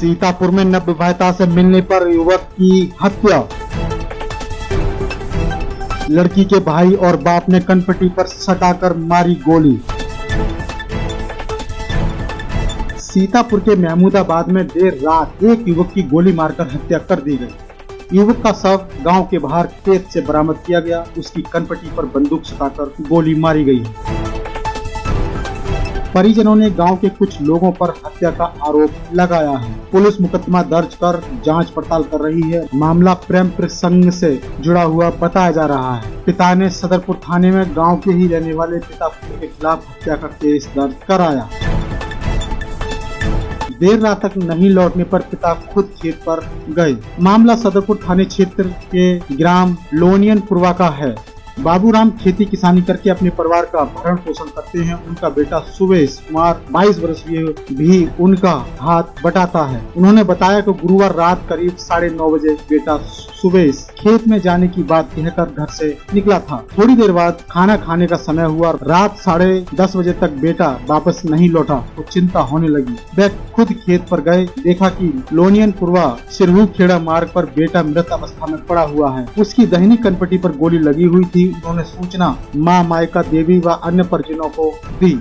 सीतापुर में नवविवाहिता से मिलने पर युवक की हत्या। लड़की के भाई और बाप ने कनपटी पर सटाकर मारी गोली। सीतापुर के महमूदाबाद में देर रात एक युवक की गोली मारकर हत्या कर दी गई। युवक का शव गांव के बाहर खेत से बरामद किया गया। उसकी कनपटी पर बंदूक सटाकर गोली मारी गई। परिजनों ने गांव के कुछ लोगों पर हत्या का आरोप लगाया है। पुलिस मुकदमा दर्ज कर जांच पड़ताल कर रही है। मामला प्रेम प्रसंग से जुड़ा हुआ बताया जा रहा है। पिता ने सदरपुर थाने में गांव के ही रहने वाले पिता के खिलाफ हत्या का केस दर्ज कराया। देर रात तक नहीं लौटने पर पिता खुद खेत पर गए। मामला सदरपुर थाने क्षेत्र के ग्राम लोनियनपुरवा का है। बाबूराम खेती किसानी करके अपने परिवार का भरण पोषण करते हैं। उनका बेटा सुवेश कुमार 22 वर्षीय भी उनका हाथ बटाता है। उन्होंने बताया कि गुरुवार रात करीब 9:30 बजे बेटा सुवेश खेत में जाने की बात कहकर घर से निकला था। थोड़ी देर बाद खाना खाने का समय हुआ। रात 10:30 बजे तक बेटा वापस नहीं लौटा तो चिंता होने लगी। वह खुद खेत पर गए, देखा कि लोनियनपुरवा सिरहू खेड़ा मार्ग पर बेटा मृत अवस्था में पड़ा हुआ है। उसकी दाहिनी कनपटी पर गोली लगी हुई थी। उन्होंने सूचना मां मायका देवी व अन्य परिजनों को दी।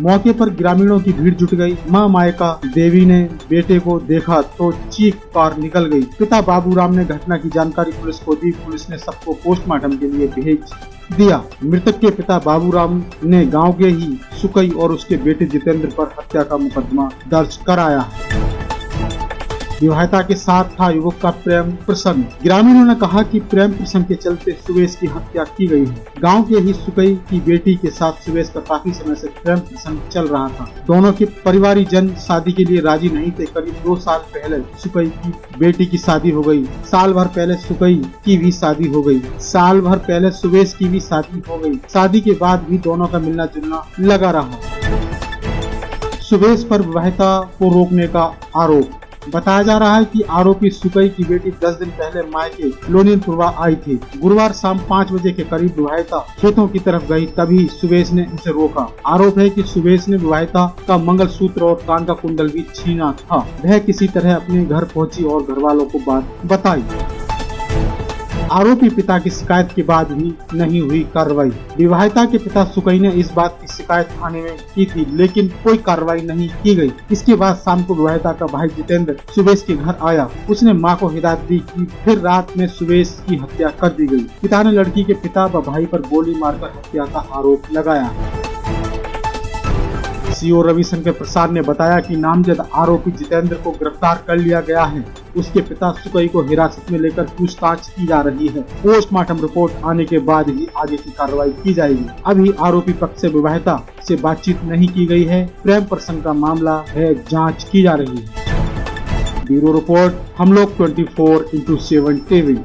मौके पर ग्रामीणों की भीड़ जुट गई। मां मायका देवी ने बेटे को देखा तो चीख कर निकल गई। पिता बाबूराम ने घटना की जानकारी पुलिस को दी। पुलिस ने सबको पोस्टमार्टम के लिए भेज दिया। मृतक के पिता बाबूराम ने गांव के ही सुकई और उसके बेटे जितेंद्र पर हत्या का मुकदमा दर्ज कराया। विवाहिता के साथ था युवक का प्रेम प्रसंग। ग्रामीणों ने कहा कि प्रेम प्रसंग के चलते सुवेश की हत्या की गई है। गांव के ही सुकई की बेटी के साथ सुवेश का काफी समय से प्रेम प्रसंग चल रहा था। दोनों के परिवारीजन शादी के लिए राजी नहीं थे। करीब 2 साल पहले सुकई की बेटी की शादी हो गई। साल भर पहले सुकई की भी शादी हो गई। साल भर पहले सुवेश की भी शादी हो गई। शादी के बाद भी दोनों का मिलना जुलना लगा रहा। सुवेश पर विवाहिता को रोकने का आरोप। बताया जा रहा है कि आरोपी सुकई की बेटी 10 दिन पहले मायके लोनियनपुरवा आई थी। गुरुवार शाम 5 बजे के करीब विवाहिता खेतों की तरफ गई, तभी सुवेश ने उसे रोका। आरोप है कि सुवेश ने विवाहिता का मंगलसूत्र और कान का कुंडल भी छीना था। वह किसी तरह अपने घर पहुंची और घर वालों को बात बताई। आरोपी पिता की शिकायत के बाद भी नहीं हुई कार्रवाई। विवाहिता के पिता सुकई ने इस बात की शिकायत थाने में की थी, लेकिन कोई कार्रवाई नहीं की गई। इसके बाद शाम को विवाहिता का भाई जितेंद्र सुवेश के घर आया। उसने मां को हिदायत दी कि फिर रात में सुवेश की हत्या कर दी गई। पिता ने लड़की के पिता व भाई पर गोली मारकर हत्या का आरोप लगाया। सीओ रविशंकर प्रसाद ने बताया कि नामजद आरोपी जितेंद्र को गिरफ्तार कर लिया गया है। उसके पिता सुकई को हिरासत में लेकर पूछताछ की जा रही है। पोस्टमार्टम रिपोर्ट आने के बाद ही आगे की कार्रवाई की जाएगी। अभी आरोपी पक्ष से विवाहिता से बातचीत नहीं की गई है। प्रेम प्रसंग का मामला है, जांच की जा रही है। ब्यूरो रिपोर्ट, हम लोग 24x7 टीवी।